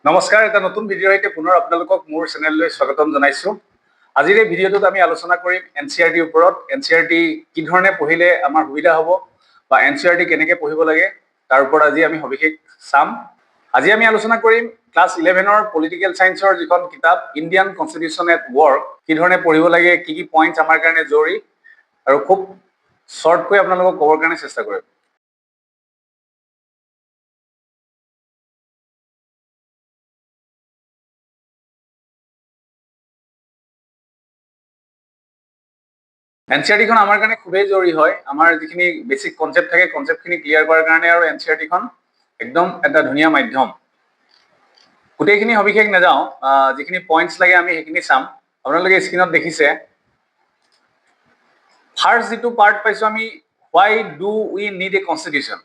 নমস্কাৰ, এটা নতুন ভিডিঅ'ৰ সৈতে পুনৰ আপোনালোকক মোৰ চেনেললৈ স্বাগতম জনাইছোঁ। আজিৰ এই ভিডিঅ'টোত আমি আলোচনা কৰিম NCERTৰ ওপৰত। NCERT কি ধৰণে পঢ়িলে আমাৰ সুবিধা হ'ব বা NCERT কেনেকৈ পঢ়িব লাগে তাৰ ওপৰত আজি আমি সবিশেষ চাম। আজি আমি আলোচনা কৰিম ক্লাছ 11ৰ পলিটিকেল ছায়েন্সৰ যিখন কিতাপ ইণ্ডিয়ান কনষ্টিটিউশ্যন এট ৱৰ্ক, কি ধৰণে পঢ়িব লাগে, কি পইণ্টছ আমাৰ কাৰণে জৰুৰী, আৰু খুব শ্বৰ্টকৈ আপোনালোকক ক'বৰ কাৰণে চেষ্টা কৰিম। NCERTখন আমাৰ কাৰণে খুবেই জৰুৰী হয়। আমাৰ যিখিনি বেছিক কনচেপ্ট থাকে, কনচেপ্টখিনি ক্লিয়াৰ কৰাৰ কাৰণে আৰু NCERTখন একদম এটা ধুনীয়া মাধ্যম। গোটেইখিনি সবিশেষ নাযাওঁ, যিখিনি পইণ্টছ লাগে আমি সেইখিনি চাম। আপোনালোকে স্ক্ৰীণত দেখিছে, ফাৰ্ষ্ট যিটো পাৰ্ট পাইছোঁ আমি, why do we need a constitution.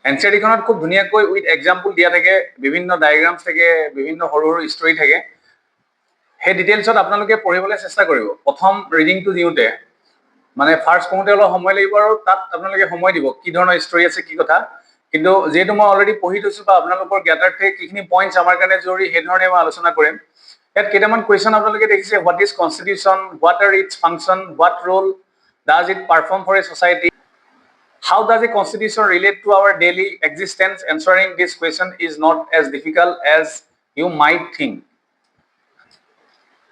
NCERTখনত খুব ধুনীয়াকৈ উইথ এক্সাম্পল দিয়া থাকে, বিভিন্ন ডায়েগ্ৰামছ থাকে, বিভিন্ন সৰু সৰু ষ্টৰী থাকে। সেই ডিটেইলছত আপোনালোকে পঢ়িবলৈ চেষ্টা কৰিব। প্ৰথম ৰিডিংটো দিওঁতে মানে ফাৰ্ষ্ট পঢ়োঁতে অলপ সময় লাগিব, আৰু তাত আপোনালোকে সময় দিব কি ধৰণৰ ষ্টৰী আছে, কি কথা। কিন্তু যিহেতু মই অলৰেডি পঢ়ি থৈছোঁ বা আপোনালোকৰ জ্ঞাতাৰ্থে কিখিনি পইণ্টছ আমাৰ কাৰণে জৰুৰী সেইধৰণে মই আলোচনা কৰিম। ইয়াত কেইটামান কুৱেশ্যন আপোনালোকে দেখিছে, what is constitution, what are its function, what role does it perform for a society, how does a constitution relate to our daily existence? Answering this question is not as difficult as you might think.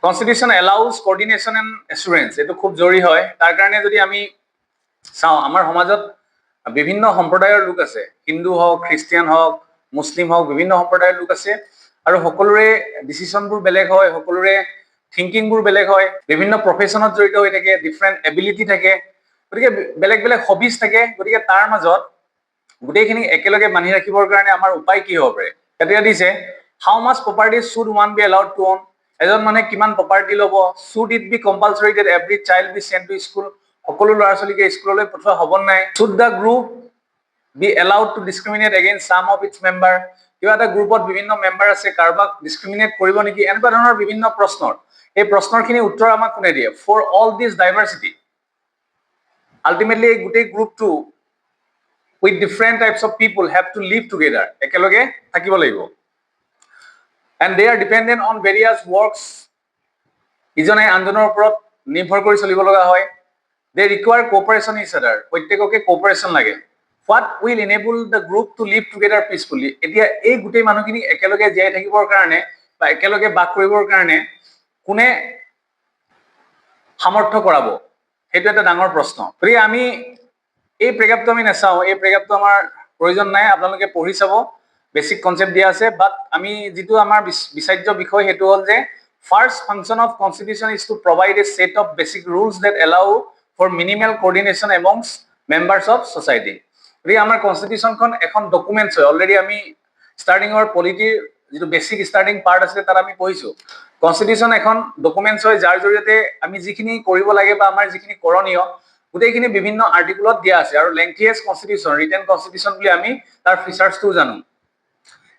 Constitution allows coordination and assurance. এইটো খুব জৰুৰী হয়। তাৰ কাৰণে যদি আমি চাওঁ, আমাৰ সমাজত বিভিন্ন সম্প্ৰদায়ৰ লোক আছে, হিন্দু হওক, খ্ৰীষ্টিয়ান হওক, মুছলিম হওক, বিভিন্ন সম্প্ৰদায়ৰ লোক আছে, আৰু সকলোৰে ডিচিশ্যনবোৰ বেলেগ হয়, সকলোৰে থিংকিংবোৰ বেলেগ হয়, বিভিন্ন প্ৰফেশ্যনত জড়িত হৈ থাকে, ডিফাৰেণ্ট এবিলিটি থাকে, গতিকে বেলেগ বেলেগ হবিজ থাকে। গতিকে তাৰ মাজত গোটেইখিনি একেলগে বান্ধি ৰাখিবৰ কাৰণে আমাৰ উপায় কি হ'ব পাৰে। এতিয়া দিছে, how much property should one be allowed to own. এজন মানুহে কিমান প্ৰপাৰ্টি ল'ব। Should it be compulsory that every child be sent to school. সকলো ল'ৰা ছোৱালীকে স্কুললৈ পঠোৱা হ'ব নাই। Should the group be allowed to discriminate against some of its member. কিবা এটা গ্ৰুপত বিভিন্ন মেম্বাৰ আছে, কাৰোবাক ডিছক্ৰিমিনেট কৰিব নেকি, এনেকুৱা ধৰণৰ বিভিন্ন প্ৰশ্নৰ। এই প্ৰশ্নৰখিনি উত্তৰ আমাক কোনে দিয়ে? For all this diversity, ultimately এই গোটেই গ্ৰুপটো with different types of people have to live together, একেলগে থাকিব লাগিব, and they are dependent on various works, ইজনে আনজনৰ ওপৰত নিৰ্ভৰ কৰি চলিব লগা হয়। they require cooperation each other, প্ৰত্যেককে কোঅপাৰেশ্যন লাগে। what will enable the group to live together peacefully, এতিয়া এই গোটেই মানুহখিনি একেলগে জীয়াই থাকিবৰ কাৰণে বা একেলগে বাস কৰিবৰ কাৰণে কোনে সামৰ্থ্য কৰাব, সেইটো এটা ডাঙৰ প্ৰশ্ন। গতিকে আমি এই প্ৰেগাপটো আমি নাচাওঁ, এই প্ৰেগাপটো আমাৰ প্ৰয়োজন নাই, আপোনালোকে পঢ়ি চাব, বেছিক কনচেপ্ট দিয়া আছে। বাট আমি যিটো আমাৰ বিচাৰ্য বিষয় সেইটো হ'ল যে first function of constitution is to provide a set of basic rules that allow for minimal coordination amongst members of society. গতিকে আমাৰ কনষ্টিটিউশ্যনখন এখন ডকুমেণ্টছ হয়। অলৰেডি আমি ষ্টাৰ্টিঙৰ পলিটিৰ যিটো বেছিক ষ্টাৰ্টিং পাৰ্ট আছিলে তাত আমি পঢ়িছোঁ। কনষ্টিটিউশ্যন এখন ডকুমেণ্টছ হয়, যাৰ জৰিয়তে আমি যিখিনি কৰিব লাগে বা আমাৰ যিখিনি কৰণীয় গোটেইখিনি বিভিন্ন আৰ্টিকুলত দিয়া আছে। আৰু লেংথিয়েষ্ট কনষ্টিটিউশ্যন, ৰিটেন কনষ্টিটিউশ্যন বুলি আমি তাৰ ফিচাৰ্ছটোও জানো।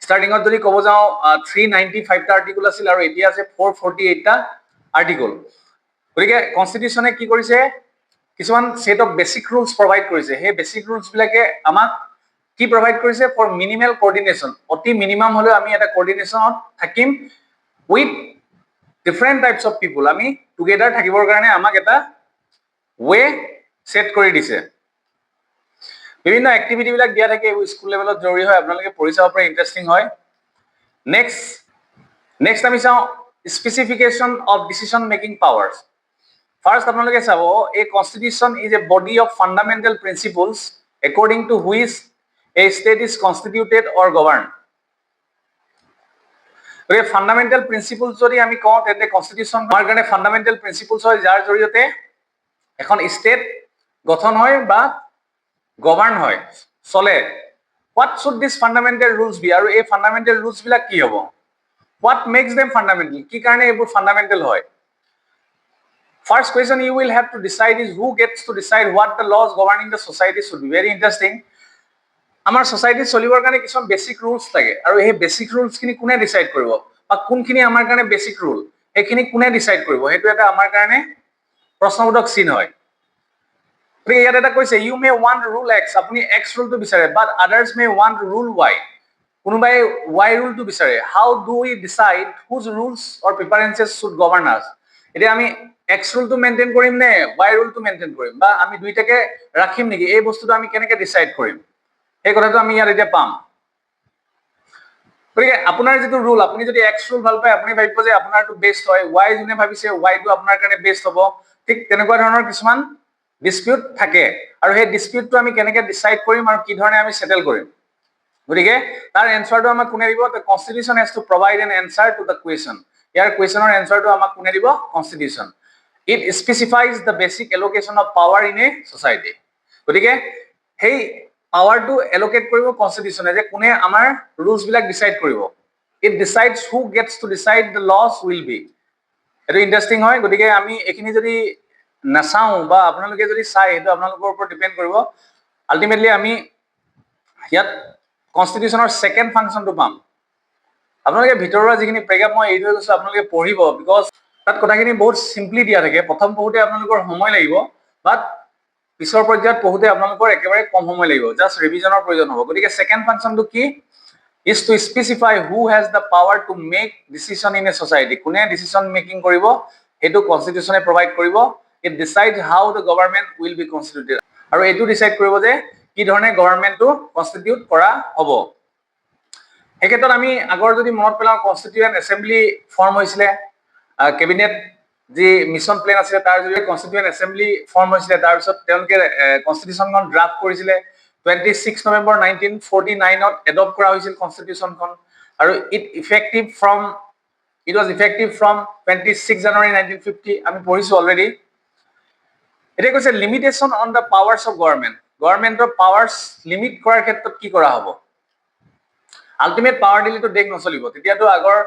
ষ্টাৰ্টিঙত যদি ক'ব যাওঁ 395টা আৰ্টিকুল আছিল, আৰু এতিয়া আছে 448টা আৰ্টিকুল। গতিকে কনষ্টিটিউশ্যনে কি কৰিছে, কিছুমান set of basic rules provide কৰিছে। সেই বেছিক ৰুলছবিলাকে আমাক কি প্ৰভাইড কৰিছে? ফৰ মিনিমেল কোঅৰ্ডিনেশ্যন, অতি মিনিমাম হ'লেও আমি এটা কোঅৰ্ডিনেশ্যনত থাকিম with different types of people, আমি টুগেডাৰ থাকিবৰ কাৰণে আমাক এটা ৱে ছেট কৰি দিছে। বিভিন্ন এক্টিভিটিবিলাক দিয়া থাকে, এইবোৰ স্কুল লেভেলত জৰুৰী হয়, আপোনালোকে পঢ়ি চাব পাৰে, ইণ্টাৰেষ্টিং হয়। নেক্সট আমি চাওঁ specification of decision making powers. First আপোনালোকে চাব, a constitution is a body of fundamental principles according to which a state is constituted or govern. গতিকে ফাণ্ডামেণ্টেল প্ৰিন্সিপলছ যদি আমি কওঁ, তেন্তে কনষ্টিটিউশ্যন আমাৰ কাৰণে ফাণ্ডামেণ্টেল প্ৰিন্সিপলছ হয়, যাৰ জৰিয়তে এখন ষ্টেট গঠন হয় বা গভাৰ্ণ হয়, চলে। What should this fundamental rules be, আৰু এই ফাণ্ডামেণ্টেল ৰুলছবিলাক কি হ'ব? হোৱাট মেক্স দেম ফাণ্ডামেণ্টেল, কি কাৰণে এইবোৰ ফাণ্ডামেণ্টেল হয়? First question you will have to decide is who gets to decide what the laws governing the society should be. Very interesting. আমাৰ ছ'চাইটিত চলিবৰ কাৰণে কিছুমান বেছিক ৰুলছ থাকে, আৰু সেই বেছিক ৰুলছখিনি কোনে ডিচাইড কৰিব, বা কোনখিনি আমাৰ কাৰণে বেছিক ৰুল, সেইখিনি কোনে ডিচাইড কৰিব, সেইটো এটা আমাৰ কাৰণে প্ৰশ্নবোধক চিন হয়। গতিকে ইয়াত এটা কৈছে, you may want rule x, আপুনি এক্স ৰুলটো বিচাৰে, বাট আদাৰ্ছ মে ৱান্ট ৰুল ৱাই। কোনোবাই y ৰুলটো বিচাৰে, হাউ ডু উই ডিসাইড হুজ ৰুলছ অৰ প্ৰিফাৰেন্সেছ শুড গভৰ্ন আস। এতিয়া আমি x ৰুলটো মেইনটেইন কৰিম নে y ৰুলটো মেইনটেইন কৰিম, বা আমি দুইটাকে ৰাখিম নেকি, এই বস্তুটো আমি কেনেকৈ ডিসাইড কৰিম, এই কথাটো আমি ইয়াত এতিয়া পাম। গতিকে আপোনাৰ যিটো ৰুল, আপুনি যদি x ৰুল ভাল পায় আপুনি ভাবিব যে আপোনাৰটো বেষ্ট হয়, y যোনে ভাবিছে y টো আপোনাৰ কাৰণে বেষ্ট হ'ব। ঠিক তেনেকুৱা ধৰণৰ কিছুমান ডিসপিউট থাকে, আৰু সেই ডিসপিউটটো আমি কেনেকৈ ডিসাইড কৰিম আৰু কি ধৰণে আমি সেটেল কৰিম। গতিকে তাৰ এনসাৰটো আমাক কোনে দিব? The constitution has to provide an answer to the question. ইয়াৰ কুৱেশ্যনৰ এনসাৰটো আমাক কোনে দিব? Constitution. It specifies the basic allocation of power in a society. গতিকে সেই পাৱাৰটো এলোকেট কৰিব কনস্টিটিউশনে, যে কোনে আমাৰ ৰুলছ বিলাক ডিসাইড কৰিব। It decides who gets to decide the laws will be. এইটো ইন্টাৰেষ্টিং হয়। গতিকে আমি এইখিনি যদি নাচাওঁ বা আপোনালোকে যদি চাই, সেইটো আপোনালোকৰ ওপৰত ডিপেণ্ড কৰিব। আল্টিমেটলি আমি ইয়াত কনস্টিটিউশনৰ সেকেন্ড ফাংশনটো পাম। আপোনালোকে ভিতৰুৱা যিখিনি প্ৰেগাপ মই এৰি থৈ গৈছো আপোনালোকে পঢ়িব, বিকজ তাত কথাখিনি বহুত সিম্পলি দিয়া থাকে। প্ৰথম পঢ়োতে আপোনালোকৰ সময় লাগিব, বাট পিছৰ পৰ্যায়ত পঢ়োতে আপোনালোকৰ একেবাৰে কম সময় লাগিব, জাষ্ট ৰিভিজনৰ প্ৰয়োজন হ'ব। গতিকে সেকেন্ড ফাংশনটো কি? Is to specify who has the power to make decision in a society. কোনে ডিচিশন মেকিং কৰিব সেইটো কনস্টিটিউশনে প্ৰভাইড কৰিব। It decide how the government will be constituted. আৰু এইটো ডিসাইড কৰিব যে কি ধৰণে গভৰ্নমেন্টটো কনস্টিটিউট কৰা হ'ব। এই ক্ষেত্ৰত আমি আগৰ যদি মনত পেলাওঁ, কনস্টিটিউয়েন্ট এছেম্বলি ফৰ্ম হৈছিলে, কেবিনেট যি মিছন প্লেন আছিলে তাৰ জৰিয়তে কনস্টিটিউয়েন্ট এছেম্বলি ফৰ্ম হৈছিলে। তাৰপিছত তেওঁলোকে কনস্টিটিউশনখন ড্ৰাফ্ট কৰিছিলে। 26 নৱেম্বৰ 1949ত এডপ্ট কৰা হৈছিল কনস্টিটিউশনখন, আৰু it was effective from 26 January 1950। আমি পঢ়িছো অলৰেডি। এতিয়া কৈছে limitation on the powers of government. গভৰ্নমেন্টৰ পাৱাৰ্স লিমিট কৰাৰ ক্ষেত্ৰত কি কৰা হ'ব? আল্টিমেট পাৱাৰ দিলেতো দেশ নচলিব। তেতিয়াতো আগৰ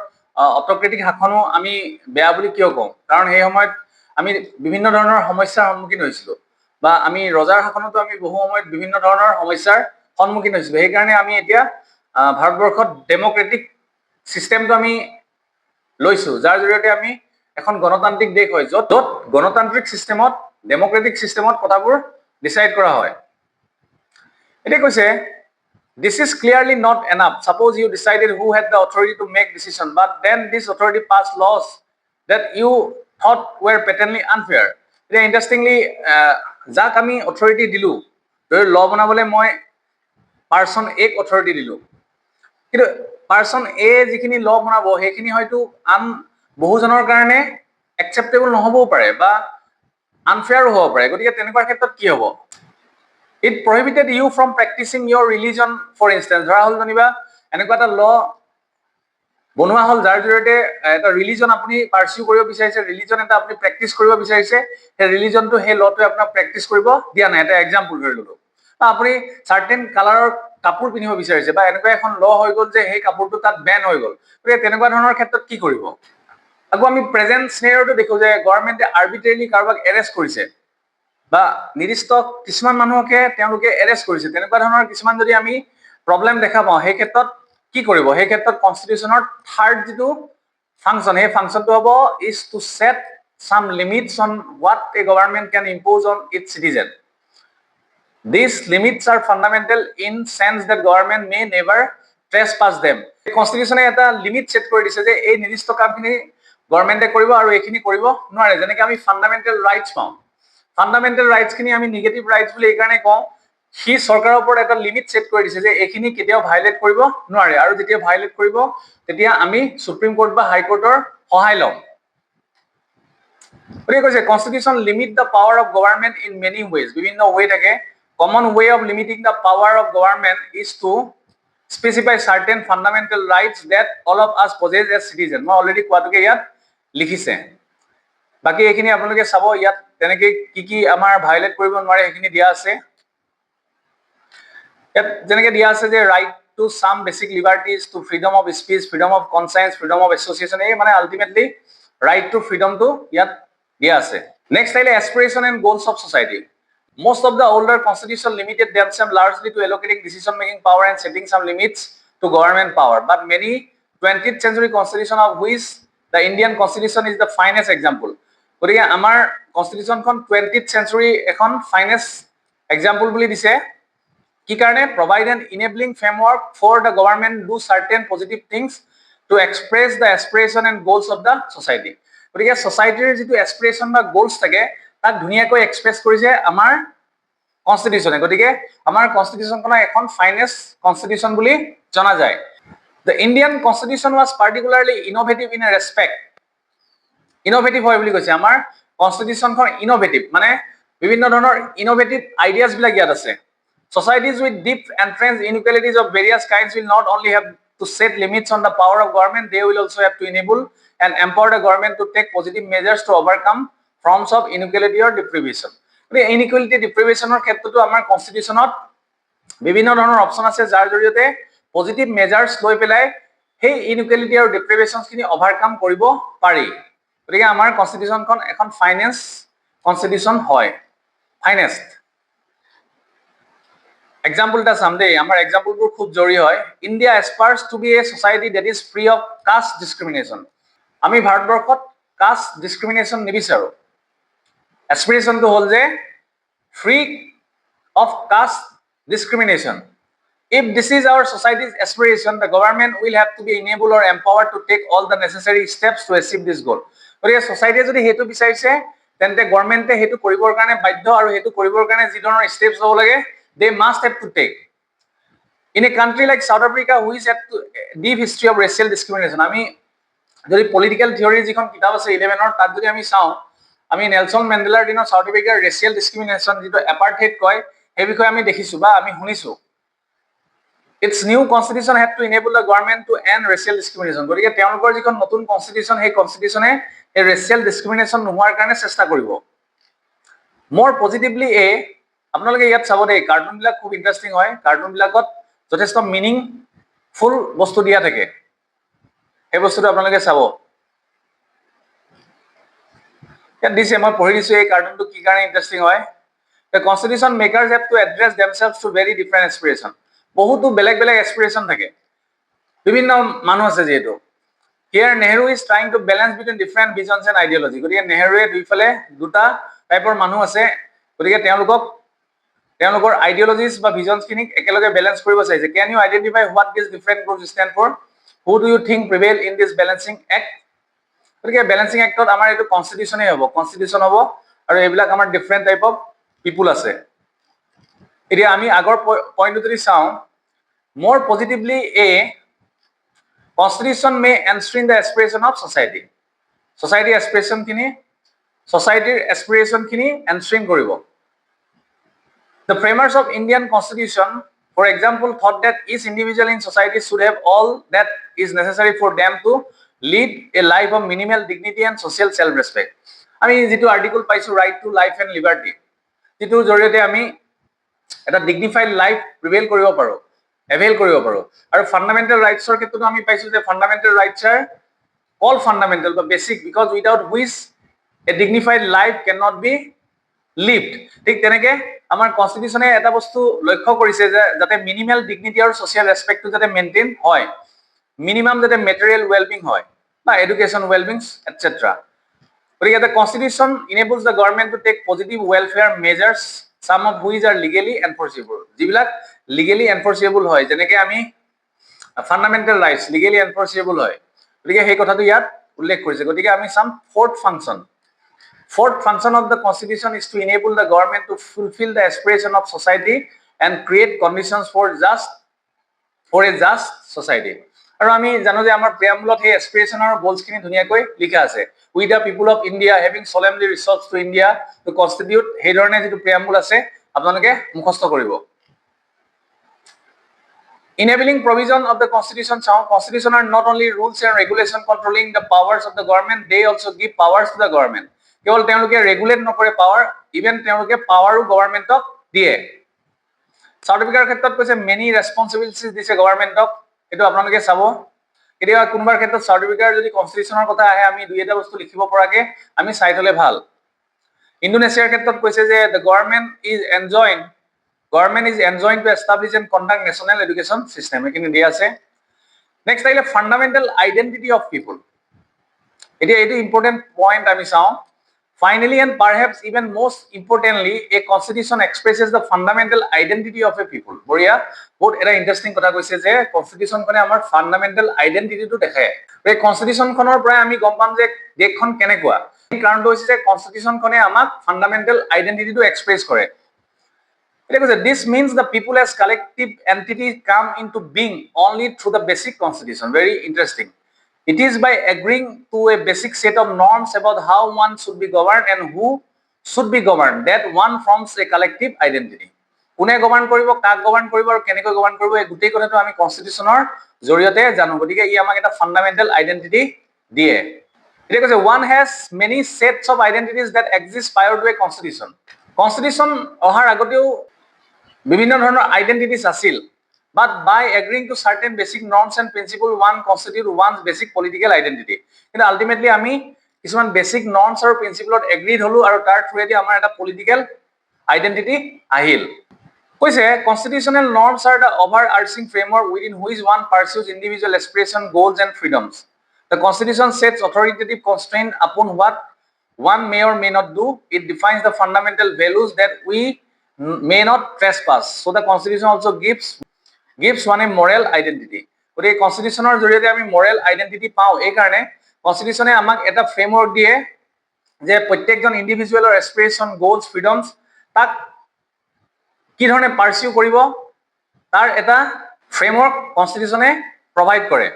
অটক্ৰেটিক শাসনো আমি বেয়া বুলি কিয় কওঁ? কাৰণ সেই সময়ত আমি বিভিন্ন ধৰণৰ সমস্যাৰ সন্মুখীন হৈছিলো, বা আমি ৰজাৰ শাসনতো আমি বহু সময়ত বিভিন্ন ধৰণৰ সমস্যাৰ সন্মুখীন হৈছিলো। সেইকাৰণে আমি এতিয়া ভাৰতবৰ্ষত ডেমক্ৰেটিক চিষ্টেমটো আমি লৈছো, যাৰ জৰিয়তে আমি এখন গণতান্ত্ৰিক দেশ হয়, য'ত গণতান্ত্ৰিক চিষ্টেমত, ডেমক্ৰেটিক চিষ্টেমত কথাবোৰ ডিসাইড কৰা হয়। এতিয়া কৈছে this is clearly not enough. Suppose you decided who had the authority to make decision, but then this authority passed laws that you thought were patently unfair. It interestingly, যাক আমি authority দিলো, ধৰি ল বনাবলৈ মই পাৰ্সন এক authority দিলো, কিন্তু পাৰ্সন এ যিখিনি ল বনাব সেইখিনি হয়তো আন বহুজনৰ কাৰণে একচেপ্টেবল নহবও পাৰে বা আনফেয়াৰো হ'ব পাৰে। গতিকে তেনেকুৱা ক্ষেত্ৰত কি হ'ব? It prohibited you from practicing your religion, for instance. ধৰা হ'ল যেনিবা এনেকুৱা এটা ল বনোৱা হ'ল যাৰ জৰিয়তে এটা ৰিলিজন আপুনি পাৰ্সিউ কৰিব বিচাৰিছে, ৰিলিজন এটা আপুনি প্ৰেক্টিচ কৰিব বিচাৰিছে, সেই ৰিলিজনটো সেই লটোৱে আপোনাক প্ৰেক্টিচ কৰিব দিয়া নাই। এটা এক্সাম্পল ধৰি ললো, বা আপুনি চাৰ্টেন কালাৰৰ কাপোৰ পিন্ধিব বিচাৰিছে, বা এনেকুৱা এখন ল হৈ গ'ল যে সেই কাপোৰটো তাত বেন হৈ গ'ল। গতিকে তেনেকুৱা ধৰণৰ ক্ষেত্ৰত কি কৰিব? আকৌ আমি প্ৰেজেন্ট স্নেৰিঅ'টো দেখো যে গভৰ্নমেন্টে আৰ্বিট্ৰেৰিলি কাৰোবাক এৰেষ্ট কৰিছে, বা নিৰ্দিষ্ট কিছুমান মানুহকে তেওঁলোকে এৰেষ্ট কৰিছে। তেনেকুৱা ধৰণৰ কিছুমান যদি আমি প্ৰব্লেম দেখা পাওঁ, সেই ক্ষেত্ৰত কি কৰিব? সেই ক্ষেত্ৰত কনস্টিটিউশনৰ থাৰ্ড যিটো ফাংশন, সেই ফাংশনটো হ'ব is to set some limits on what a government can impose on its citizen. These limits are fundamental in sense that government may never trespass them. কনস্টিটিউশনে এটা লিমিট সেট কৰি দিছে যে এই নিৰ্দিষ্ট কামখিনি গভৰ্নমেন্টে কৰিব আৰু এইখিনি কৰিব নোৱাৰে। যেনেকৈ আমি ফাণ্ডামেণ্টেল ৰাইটছ পাওঁ, ফাণ্ডামেণ্টেল ৰাইটছ খিনি আমি নিগেটিভ ৰাইটছ বুলি এইকাৰণে কওঁ, সি চৰকাৰৰ ওপৰত এটা লিমিট সেট কৰি দিছে যে এইখিনি কেতিয়াও ভাইলেট কৰিব নোৱাৰে, আৰু যেতিয়া ভাইলেট কৰিব তেতিয়া আমি সুপ্ৰিম কোৰ্ট বা হাই কোৰ্টৰ সহায় ল'ম। গতিকে কৈছে constitution limit the power of government in many ways. বিভিন্ন ৱে থাকে। Common way of limiting the power of government is to specify certain fundamental rights that all of us possess as citizen. মই already কোৱাটোকে ইয়াত লিখিছে। বাকি এইখিনি আপোনালোকে চাব, ইয়াত তেনেকে কি কি আমাৰ ভাইলেট কৰিব নোৱাৰে সেইখিনি দিয়া আছে। ইয়াত যেনেকে দিয়া আছে যে right to some basic liberties, to freedom of speech, freedom of conscience, freedom of association, এই মানে আল্টিমেটলি ৰাইট টু ফ্ৰীডমটো ইয়াত দিয়া আছে। নেক্সট আহিলে aspiration and goals of society. Most of the older constitution limited themselves largely to allocating decision-making power and setting some limits to government power. But many 20th century constitution, of which the Indian constitution is the finest example. গতিকে আমাৰ কনস্টিটিউশনখন 20th century এখন finest example বুলি দিছে। কি কাৰণে provide an enabling framework for the government do certain positive things to express the aspiration and goals of the society. গতিকে societyৰ যিটো aspiration বা goals থাকে তাক ধুনীয়াকৈ এক্সপ্ৰেছ কৰিছে আমাৰ কনষ্টিটিউচনে। গতিকে আমাৰ কনষ্টিটিউচনখনক এখন ফাইনেষ্ট কনষ্টিটিউচন বুলি জনা যায়। The Indian Constitution was particularly innovative in a respect. Innovative হয় বুলি কৈছে আমাৰ কনষ্টিটিউচনখন ইনোভেটিভ মানে বিভিন্ন ধৰণৰ ইনোভেটিভ আইডিয়াজ বিলাক ইয়াত আছে। Societies with deep entrenched inequalities of various kinds will not only have to set limits on the power of government, they will also have to enable and empower the government to take positive measures to overcome forms of inequality or deprivation. Inequality deprivationৰ ক্ষেত্ৰতো আমাৰ কনষ্টিটিউচনত বিভিন্ন ধৰণৰ option আছে যাৰ জৰিয়তে positive মেজাৰ্স লৈ পেলাই সেই ইনইকুৱেলিটি আৰু ডিপ্ৰিভেশ্যনখিনি অভাৰকাম কৰিব পাৰি। গতিকে আমাৰ কনষ্টিটিউচনখন এখন ফাইনেন্স কনষ্টিটিউচন হয়, ফাইনেষ্ট। এক্সাম্পল এটা চাম দেই, আমাৰ এক্সাম্পলবোৰ খুব জৰুৰী হয়। India aspires to be a society that is free of caste discrimination. আমি ভাৰতবৰ্ষত কাষ্ট ডিছক্ৰিমিনেশ্যন নিবিচাৰোঁ। এস্পিৰেশ্যনটো হ'ল যে free of caste discrimination. If this is our society's aspiration, the government will have to be enabled or empowered to take all the necessary steps to achieve this goal. গতিকে ছ'চাইটিয়ে যদি সেইটো বিচাৰিছে তেন্তে গভৰ্ণমেণ্টে সেইটো কৰিবৰ কাৰণে বাধ্য আৰু সেইটো কৰিবৰ কাৰণে যি ধৰণৰ ষ্টেপছ ল'ব লাগে they must have to take. In a country like South Africa, which has a deep history of racial discrimination, আমি যদি পলিটিক্যাল থিয়ৰী যিখন কিতাপ আছে 11ৰ তাত যদি আমি চাওঁ, আমি নেলছন মেণ্ডেলাৰ দিনত সাউথ আফ্ৰিকাৰ ৰেচিয়েল ডিছক্ৰিমিনেশ্যন যিটো এপাৰ্থাইড কয় সেই বিষয়ে আমি দেখিছোঁ বা আমি শুনিছোঁ। Its new constitution had to enable the government to end racial discrimination. গতিকে তেওঁলোকৰ যিখন নতুন কনষ্টিটিউচন সেই কনষ্টিটিউচনে এই ৰেচিয়েল ডিছক্ৰিমিনেশ্যন নোহোৱাৰ কাৰণে চেষ্টা কৰিব। মোৰ পজিটিভলি আপোনালোকে ইয়াত চাব দেই, কাৰ্টুনবিলাক খুব ইণ্টাৰেষ্টিং হয়। কাৰ্টুনবিলাকত যথেষ্ট মিনিংফুল বস্তু দিয়া থাকে, সেই বস্তুটো আপোনালোকে চাব। ইয়াত দিছে, মই পঢ়ি দিছোঁ এই কাৰ্টুনটো কি কাৰণে ইণ্টাৰেষ্টিং হয়। The constitution makers have to address themselves to very different aspiration. বহুতো বেলেগ বেলেগ এস্পিৰেশ্যন থাকে, বিভিন্ন মানুহ আছে যিহেতু। Here Nehru is trying to balance between different visions and ideology. গতিকে নেহৰুৱে দুইফালে দুটা টাইপৰ মানুহ আছে, গতিকে তেওঁলোকৰ আইডিঅলজিজ বা ভিজনছখিনিক একেলগে বেলেঞ্চ কৰিব চাইছে। Can you identify what these different groups stand for? Who do you think prevail in this balancing act? গতিকে বেলেঞ্চিং এক্টত আমাৰ এইটো কনষ্টিটিউচনেই হ'ব, কনষ্টিটিউচন হ'ব আৰু এইবিলাক আমাৰ ডিফাৰেণ্ট টাইপ অফ পিপুল আছে। এতিয়া আমি আগৰ পইণ্টটো যদি চাওঁ, more positively a constitution may enshrine the aspiration of society. Society aspiration খিনি, societyৰ aspiration খিনি enshrine কৰিব। The framers of Indian Constitution, for example, thought that each individual in society should have all that is necessary for them to lead a life of minimal dignity and social self-respect. আমি যিটো article পাইছোঁ right to life and liberty, যিটোৰ জৰিয়তে আমি এটা dignified life প্ৰিভেইল কৰিব পাৰোঁ, avail কৰিব পাৰোঁ। আৰু ফাণ্ডামেণ্টেল ৰাইটছৰ ক্ষেত্ৰতো আমি পাইছোঁ যে fundamental rights are all fundamental বা basic, because without which a dignified life can not be lived. ঠিক তেনেকে আমাৰ কনষ্টিটিউচনে এটা বস্তু লক্ষ্য কৰিছে যে যাতে মিনিমাল ডিগনিটি আৰু ছ'চিয়েল ৰেচপেক্টটো যাতে মেইনটেইন হয়, মিনিমাম যাতে মেটেৰিয়েল ৱেলবিং হয় বা এডুকেশ্যন ৱেলবিংছ এটচেট্ৰা। গতিকে the constitution enables the government to take positive welfare measures, some of which are legally enforceable. যিবিলাক legally enforceable হয়, যেনেকৈ আমি ফাণ্ডামেণ্টেল ৰাইটছ legally enforceable হয়, গতিকে সেই কথাটো ইয়াত উল্লেখ কৰিছে। গতিকে আমি চাম fourth function of the constitution is to enable the government to fulfill the aspiration of society and create conditions for a just society. আৰু আমি জানো যে আমাৰ প্ৰিয়াম্বুলত সেই এস্পিৰেশ্যন আৰু গ'লছখিনি ধুনীয়াকৈ লিখা আছে। We the people of India having solemnly resolved to India to constitute, সেই ধৰণে যিটো প্ৰিয়াম্বুল আছে আপোনালোকে মুখস্থ কৰিব। Enabling provision of the constitution চাওঁ, constitution are not only rules and regulation controlling the powers of the government, they also give powers to the government. কেৱল তেওঁলোকে ৰেগুলেট নকৰে পাৱাৰ, ইভেন তেওঁলোকে পাৱাৰো গভৰ্ণমেণ্টক দিয়ে। সাউথ আফ্ৰিকাৰ ক্ষেত্ৰত কৈছে মেনি ৰেছপনচিবিলিটিজ দিছে গভৰ্ণমেণ্টক, এইটো আপোনালোকে চাব। কেতিয়াবা কোনোবাৰ ক্ষেত্ৰত সাউথ আফ্ৰিকাৰ যদি কনষ্টিটিউচনৰ কথা আহে আমি দুই এটা বস্তু লিখিব পৰাকে আমি চাই থ'লে ভাল। ইণ্ডোনেছিয়াৰ ক্ষেত্ৰত কৈছে যে the government is enjoined to establish and conduct national education system, এইখিনি দিয়া আছে। নেক্সট আহিলে ফাণ্ডামেণ্টেল আইডেণ্টিটি অফ পিপুল। এতিয়া এইটো ইম্পৰ্টেণ্ট পইণ্ট আমি চাওঁ। Finally, and perhaps even most importantly, a constitution expresses the fundamental identity of a people. Boria, বহুত এটা ইন্টারেস্টিং কথা কৈছে যে কনস্টিটিউশন খনে আমাৰ ফান্ডামেন্টাল আইডেন্টিটিটো দেখায়। এই কনস্টিটিউশন খনৰ পৰা আমি গম পাম যে দেশখন কেনেকুৱা। এই কাৰণটো হৈছে যে কনস্টিটিউশন খনে আমাক ফান্ডামেন্টাল আইডেন্টিটিটো এক্সপ্ৰেছ কৰে। এটা কৈছে this means the people as collective entity come into being only through the basic constitution. Very interesting. It is by agreeing to a basic set of norms about how one should be governed and who should be governed that one forms a collective identity. কোনে govern কৰিব, কাক govern কৰিব আৰু কেনেকৈ govern কৰিব, এই গোটেই কথাটো আমি কনস্টিটিউশনৰ জৰিয়তে জানো। গতিকে ই আমাক এটা ফান্ডামেন্টাল আইডেন্টিটি দিয়ে। এটা কৈছে one has many sets of identities that exist prior to a constitution. Constitution অহাৰ আগতেও বিভিন্ন ধৰণৰ আইডেন্টিটিজ আছিল। But by agreeing to certain basic norms and principles, one constitute one's basic political identity. কিন্তু ultimately আমি কিছুমান বেসিক নর্মস আৰু প্ৰিন্সিপলত এগ্ৰিড হলো আৰু তাৰ থ্ৰুৱেদি আমাৰ এটা পলিটিক্যাল আইডেন্টিটি আহিল। কৈছে constitutional norms are the overarching framework within which one pursues individual aspiration, goals and freedoms. The constitution sets authoritative constraint upon what one may or may not do. It defines the fundamental values that we may not trespass. So the constitution also gives one a moral identity. গতিকে কনস্টিটিউশনৰ জৰিয়তে আমি Morrell identity পাওঁ। এই কাৰণে কনস্টিটিউশনে আমাক এটা framework দিয়ে যে প্ৰত্যেকজন ইন্ডিভিজুৱেলৰ এস্পিৰেশন, গোলছ, ফ্ৰিডমছ তাক কি ধৰণে পাৰ্সিউ কৰিব তাৰ এটা ফ্ৰেমৱৰ্ক কনস্টিটিউশনে প্ৰভাইড কৰে।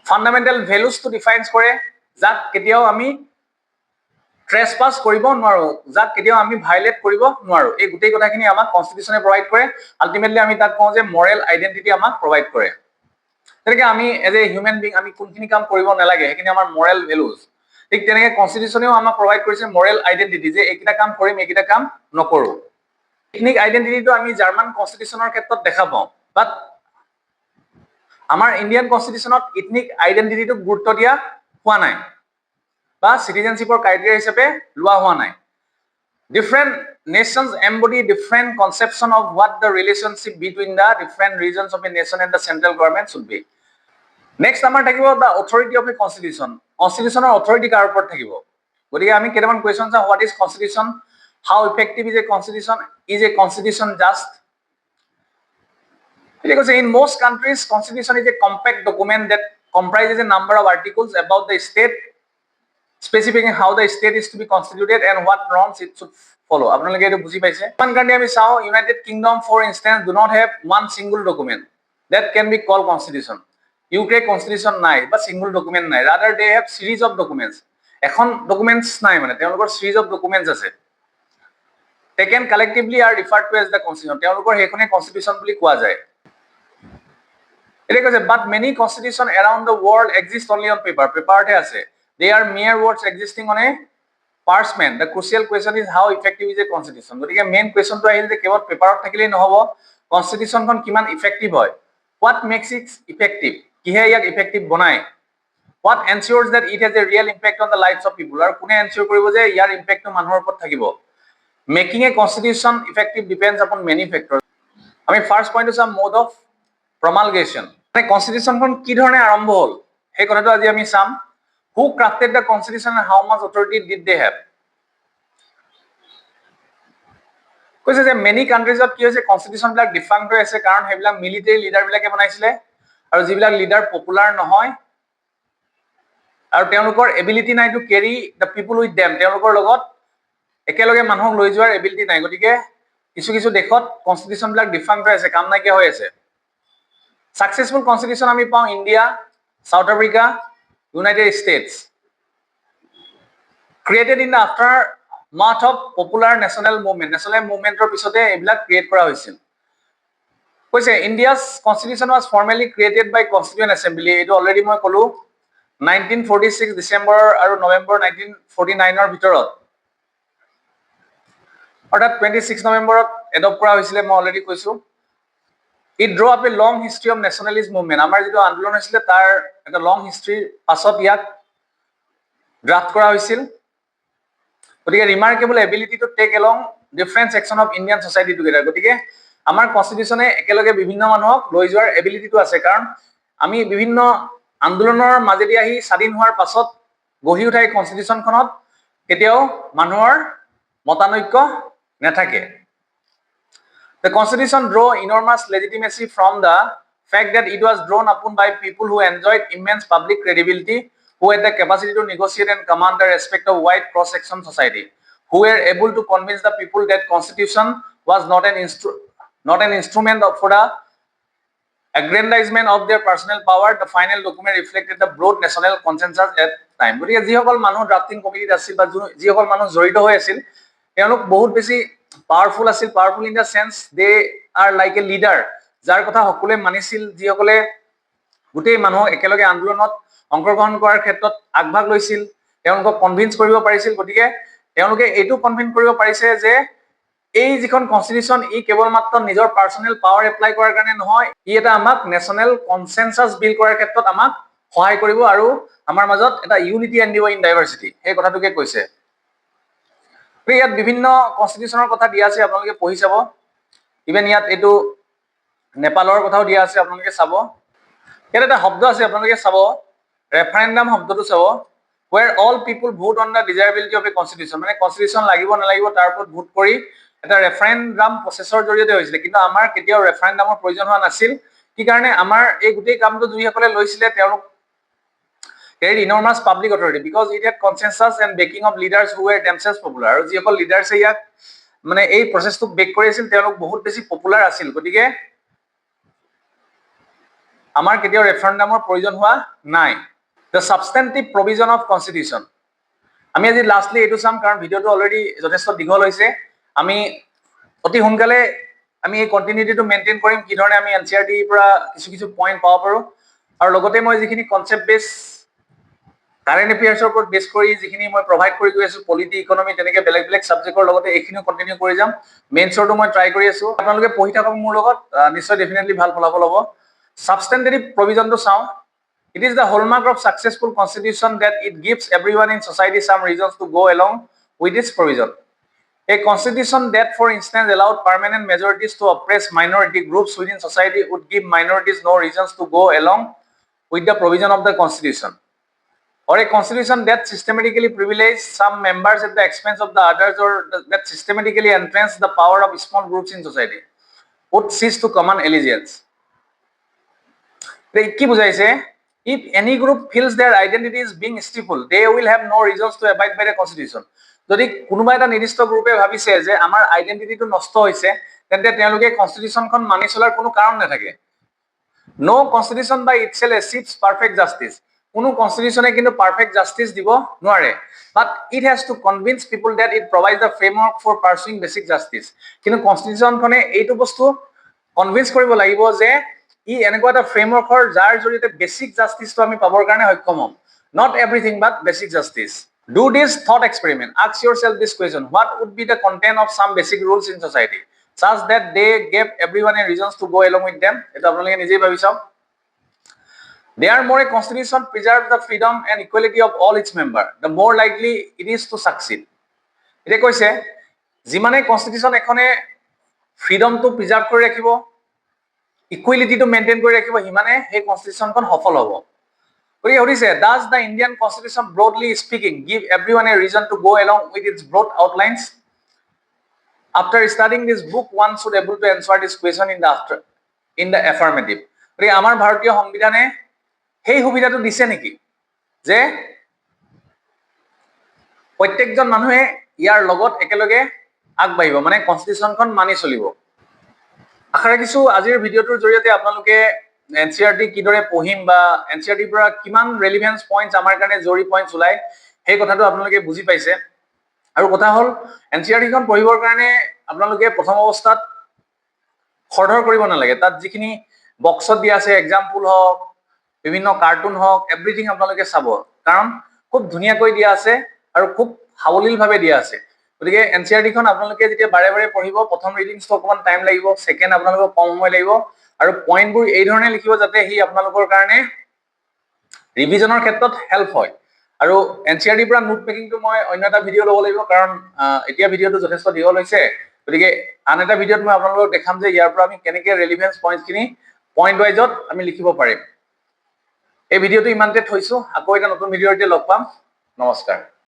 ফান্ডামেন্টাল ভ্যালুজটো ডিফাইন্স কৰে, যাক কেতিয়াও আমি ট্ৰেছপাছ কৰিব নোৱাৰো, যাক কেতিয়াও আমি ভাইলেট কৰিব নোৱাৰো। এই গোটেই কথাখিনি আমাক কনস্টিটিউশনে প্ৰভাইড কৰে। আলটিমেটলি আমি তাক কওঁ যে মৰেল আইডেন্টিটি আমাক প্ৰভাইড কৰে। তেনেকে আমি এজ এ হিউমেন বিং আমি কোনখিনি কাম কৰিব নালাগে সেইখিনি আমাৰ মৰেল ভ্যালুজ। ঠিক তেনেকে কনস্টিটিউশনেও আমাক প্ৰভাইড কৰিছে মৰেল আইডেন্টিটি যে এইকেইটা কাম কৰিম, এইকেইটা কাম নকৰো। টেকনিক আইডেন্টিটিটো আমি জাৰ্মান কনস্টিটিউশনৰ ক্ষেত্ৰত দেখা পাওঁ, বাট আমাৰ ইণ্ডিয়ান কনস্টিটিউশনত ইথনিক আইডেন্টিটিটো গুৰুত্ব দিয়া হোৱা নাই বা সিটিজেনশিপৰ ক্ৰাইটেৰিয়া হিচাপে লোৱা হোৱা নাই। Different nations embody different conception of what the relationship between the different regions of a nation and the central government should be. Next আমাৰ থাকিব the authority of a constitution. Constitutional authority কাৰ ওপৰত থাকিব। গতিকে আমি কেইটামান কোৱেশ্চন চাওঁ। What is constitution? How effective is a constitution? Is a constitution just? Because in most countries, constitution is a compact document that comprises a number of articles about the state, specifying how the state is to be constituted and what norms it should follow. আপোনালোকে এইটো বুজি পাইছে? One country আমি চাওঁ, United Kingdom for instance do not have one single document that can be called constitution. UK constitution নাই বা single document নাই, rather they have series of documents. এখন documents নাই, মানে তেওঁলোকৰ series of documents আছে। Taken collectively are referred to as the constitution. তেওঁলোকৰ সেইখনে constitution বুলি কোৱা যায়। এটা কৈছে but many constitution around the world exist only on paper. পেপাৰতে আছে। They are mere words existing on a parchment. The crucial question is how effective is a constitution. গতিকে main কোৱেশ্চনটো আহিল যে কেৱল পেপাৰত থাকিলেই নহব, কনস্টিটিউশনখন কিমান ইফেক্টিভ হয়। What makes it effective? কিহে ইয়াক ইফেক্টিভ বনায়? What ensures that it has a real impact on the lives of people? আৰু কোনে এনচিয়ৰ কৰিব যে ইয়াৰ ইম্পেক্টটো মানুহৰ ওপৰত থাকিব? Making a constitution effective depends upon many factors. আমি ফাৰ্স্ট পইণ্টটো চাম mode of promulgation. মানে কনস্টিটিউশনখন কি ধৰণে আৰম্ভ হ'ল সেই কথাটো আজি আমি চাম। Who crafted the constitution and how much authority did they have? কৈছে যে মেনি কান্ট্ৰিজত কি হৈছে কনস্টিটিউশন বিলাক ডিফাংক্ট হৈ আছে কাৰণ সেইবিলাক মিলিটাৰী লিডাৰ বিলাকে বনাইছিলে আৰু যিবিলাক লিডাৰ পপুলাৰ নহয় আৰু তেওঁলোকৰ এবিলিটি নাই to carry the people with them, তেওঁলোকৰ লগত একেলগে মানুহক লৈ যোৱাৰ এবিলিটি নাই। গতিকে কিছু কিছু দেশত কনস্টিটিউশন বিলাক ডিফাংক্ট হৈ আছে, কাম নাইকিয়া হৈ আছে। সাকসেসফুল কনস্টিটিউশন আমি পাওঁ India, south Africa, United States. Created in the aftermath of popular national movement. National movementor পিছতে এইবিলাক ক্ৰিয়েট কৰা হৈছিল। কৈছে India's constitution was formally created by Constituent Assembly. এইটো অলৰেডি মই ক'লো 1946 ডিসেম্বৰ আৰু নৱেম্বৰ 1949 ৰ ভিতৰত, অৰ্থাৎ 26 নৱেম্বৰত এডপ্ট কৰা হৈছিলে। মই অলৰেডি কৈছো It drew up a long history of nationalist movement. আমাৰ যেটো আন্দোলন হৈছিল তাৰ এটা লং হিষ্ট্ৰীৰ পাছত ইয়াক ড্ৰাফট কৰা হৈছিল। গতিকে remarkable ability to take along different section of Indian society together. গতিকে আমাৰ কনস্টিটিউশনে একেলগে বিভিন্ন মানুহক লৈ যোৱাৰ এবিলিটিটো আছে, কাৰণ আমি বিভিন্ন আন্দোলনৰ মাজেদি আহি স্বাধীন হোৱাৰ পাছত গঢ়ি উঠা এই কনস্টিটিউশনখনত কেতিয়াও মানুহৰ মতানৈক্য নাথাকে The constitution draw enormous legitimacy from the fact that it was drawn upon by people who enjoyed immense public credibility, who had the capacity to negotiate and command the respect of wide cross-section society, who were able to convince the people that constitution was not an instrument for the aggrandizement of their personal power. The final document reflected the broad national consensus at time. গতিকে যিসকল মানুহ drafting কমিটিত আছিল বা যিসকল মানুহ জড়িত হৈ আছিল তেওঁলোক বহুত বেছি পাৱাৰফুল আছিল powerful in the sense they are like a leader যাৰ কথা সকলোৱে মানিছিল যিসকলে গোটেই মানুহক একেলগে আন্দোলনত অংশগ্ৰহণ কৰাৰ ক্ষেত্ৰত আগভাগ লৈছিল তেওঁলোকক কনভিন্স কৰিব পাৰিছিল গতিকে তেওঁলোকে এইটো কনভিন্স কৰিব পাৰিছে যে এই যিখন কনস্টিটিউশন ই কেৱল মাত্ৰ নিজৰ পাৰ্সোনেল পাৱাৰ এপ্লাই কৰাৰ কাৰণে নহয় ই এটা আমাক নেশনাল কনসেনসাস বিল কৰাৰ ক্ষেত্ৰত আমাক সহায় কৰিব আৰু আমাৰ মাজত এটা ইউনিটি আনিব ইন ডাইভাৰ্সিটি এই কথাটোকে কৈছে ইয়াত বিভিন্ন কনস্টিটিউশনৰ কথা দিয়া আছে আপোনালোকে পঢ়ি চাব ইভেন ইয়াত এইটো নেপালৰ কথাও দিয়া আছে আপোনালোকে চাব ইয়াত এটা শব্দ আছে আপোনালোকে চাব ৰেফাৰেন্ডাম শব্দটো চাব where all people vote on the desirability of a constitution মানে কনস্টিটিউশন লাগিব নালাগিব তাৰ ওপৰত ভোট কৰি এটা ৰেফাৰেন্ডাম প্ৰসেসৰ জৰিয়তে হৈছিল কিন্তু আমাৰ কেতিয়াও ৰেফাৰেন্ডামৰ প্ৰয়োজন হোৱা নাছিল কি কাৰণে আমাৰ এই গোটেই কামটো দুইসকলে লৈছিলে তেওঁলোক carried enormous public authority because it had consensus and backing of leaders who were themselves popular আৰু যিসকল লিডাৰ্ছে ইয়াক মানে এই প্ৰসেসটো বেক কৰি আছিল তেওঁলোক বহুত বেছি পপুলাৰ আছিল গতিকে আমাৰ কেতিয়াও ৰেফাৰেন্ডামৰ প্ৰয়োজন হোৱা নাই The substantive provision of constitution. আমি আজি লাষ্টলি এটো চাম কাৰণ ভিডিওটো অলৰেডি যথেষ্ট দীঘল হৈছে আমি অতি সোনকালে আমি এই কন্টিনিউটিটো মেইনটেইন কৰিম কি ধৰণে আমি এনসিআৰটি পৰা কিছু কিছু পইণ্ট পাব পাৰো আৰু লগতে মই যিখিনি কনসেপ্ট বেস কাৰেন্ট এফেয়াৰ্সৰ ওপৰত বেস কৰি যিখিনি মই প্ৰভাইড কৰি গৈ আছো পলিটি ইকোনমি তেনেকে বেলেগ বেলেগ সাবজেক্টৰ লগতে এইখিনিও কন্টিনিউ কৰি যাম মেইনছৰটো মই ট্ৰাই কৰি আছো আপোনালোকে পঢ়ি থাকক মোৰ লগত নিশ্চয় ডেফিনেটলি ভাল ফলাফল হ'ব সাবস্টেন্টিভ প্ৰভিজনটো চাও It is the hallmark of successful constitution that it gives everyone in society some reasons to go along with its provision. A constitution that, for instance, allowed permanent majorities to oppress minority groups within society would give minorities no reasons to go along with the provision of the constitution. Or a constitution that systematically privileged some members at the expense of the others or that systematically entranced the power of small groups in society would cease to command allegiance. কি বুঝাইছে If any group feels their identity is being stifled, they will have no reasons to abide by the constitution. যদি কোনোবা এটা নিৰ্দিষ্ট গ্ৰুপে ভাবিছে যে আমাৰ আইডেন্টিটিটো নষ্ট হৈছে তেন্তে তেওঁলোকে কনস্টিটিউশনখন মানি চলাৰ কোনো কাৰণ নাথাকে নো কনস্টিটিউশন বাই ইটসেলফ achieves perfect justice কোনো কনস্টিটিউশনে কিন্তু পারফেক্ট জাস্টিস দিব নোৱাৰে but it has to convince people that it provides the framework for pursuing basic justice কিন্তু কনস্টিটিউশনখনে এইটো বস্তু কনভিন্স কৰিব লাগিব যে ই এনেকুৱা এটা ফ্ৰেমৱৰ্কৰ যাৰ জৰিয়তে বেসিক জাস্টিসটো আমি পাবৰ কাৰণে সক্ষম হ'ম not everything but basic justice do this thought experiment ask yourself this question what would be the content of some basic rules in society such that they gave everyone a reasons to go along with them এটা আপোনালোকে নিজেই ভাবি চাওক therefore a constitution preserves the freedom and equality of all its members the more likely it is to succeed এটা কৈছে যিমানে constitution এখনে ফ্ৰীডমটো preserve কৰি ৰাখিব ইকুৱেলিটিটো মেইনটেইন কৰি ৰাখিব হিমানে এই কনস্টিটিউশনখন সফল হ'ব গতিকে সুধিছে does the Indian constitution broadly speaking give everyone a reason to go along with its broad outlines after studying this book one should able to answer this question in the affirmative গতিকে আমাৰ ভাৰতীয় সংবিধানে সেই সুবিধাটো দিছে নেকি যে প্ৰত্যেকজন মানুহে ইয়াৰ লগত একেলগে আগবাঢ়িব মানে কনস্টিটিউশনখন মানি চলিব আশা ৰাখিছো আজিৰ ভিডিওটোৰ জৰিয়তে আপোনালোকে এনসিআৰটি কিদৰে পঢ়িম বা এনসিআৰটিৰ পৰা কিমান ৰেলেভেন্স পইণ্টছ আমাৰ কাৰণে জৰুৰী পইণ্টছ ওলাই সেই কথাটো আপোনালোকে বুজি পাইছে আৰু কথা হ'ল এনসিআৰটিখন পঢ়িবৰ কাৰণে আপোনালোকে প্ৰথম অৱস্থাত খৰধৰ কৰিব নালাগে তাত যিখিনি বক্সত দিয়া আছে এক্সাম্পল হওক বিভিন্ন কাৰ্টুন হওক এভৰিথিং আপোনালোকে চাব কাৰণ খুব ধুনীয়াকৈ দিয়া আছে আৰু খুব সাৱলীলভাৱে দিয়া আছে গতিকে এনসিআৰটিখন আপোনালোকে যেতিয়া বাৰে বাৰে পঢ়িব প্ৰথম ৰিডিংছটো অকমান টাইম লাগিব সেকেন্ড আপোনালোকৰ কম সময় লাগিব আৰু পইণ্টবোৰ এই ধৰণে লিখিব যাতে হি আপোনালোকৰ কাৰণে ৰিভিজনৰ ক্ষেত্ৰত হেল্প হয় আৰু এনসিআৰটিৰ পৰা নোট মেকিংটো মই অন্য এটা ভিডিও ল'ব লাগিব কাৰণ এতিয়া ভিডিওটো যথেষ্ট দীঘল হৈছে গতিকে আন এটা ভিডিওত মই আপোনালোকক দেখাম যে ইয়াৰ পৰা আমি কেনেকৈ ৰেলেভেন্স পইণ্টছখিনি পইণ্ট ৱাইজত আমি লিখিব পাৰিম এই ভিডিওটো ইমানতে থৈছো আকৌ এটা নতুন ভিডিওতে লগ পাম নমস্কাৰ